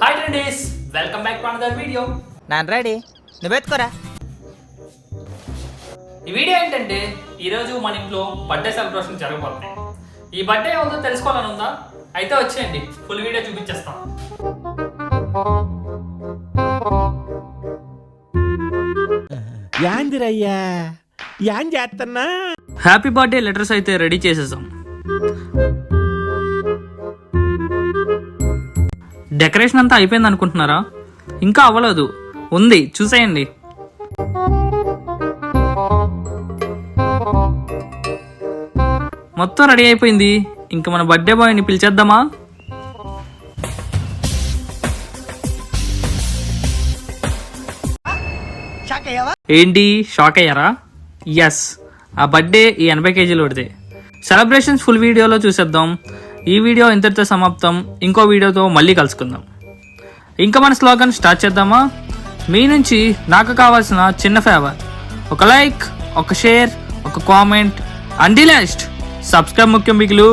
Hi friends, welcome back to another video. నేను ready, నువ్వెత్తుకోరా. ఈ video ఏంటంటే ఈరోజు మన ఇంట్లో బర్త్డే సెలబ్రేషన్ జరగబోతుంది. ఈ బర్త్డే ఏమో తెలుసుకోవాలని ఉందా? అయితే వచ్చేయండి, ఫుల్ వీడియో చూపించేస్తాం. యాందిరయ్యా యాన్ చేస్తున్నా. హ్యాపీ బర్త్డే లెటర్స్ అయితే రెడీ చేసేసాం. డెకరేషన్ అంతా అయిపోయింది అనుకుంటున్నారా? ఇంకా అవ్వలేదు, ఉంది, చూసేయండి. మొత్తం రెడీ అయిపోయింది. ఇంకా మన బర్త్డే బాయ్ని పిలిచేద్దామా? ఏంటి షాక్ అయ్యారా? ఎస్, ఆ బర్త్డే ఈ 80 కేజీలు పడితే. సెలబ్రేషన్స్ ఫుల్ వీడియోలో చూసేద్దాం. ఈ వీడియో ఇంతటితో సమాప్తం. ఇంకో వీడియోతో మళ్ళీ కలుసుకుందాం. ఇంకా మన స్లోగన్ స్టార్ట్ చేద్దామా? మీ నుంచి నాకు కావాల్సిన చిన్న ఫేవర్, ఒక లైక్, ఒక షేర్, ఒక comment, and the last subscribe ముఖ్యం బిగులు.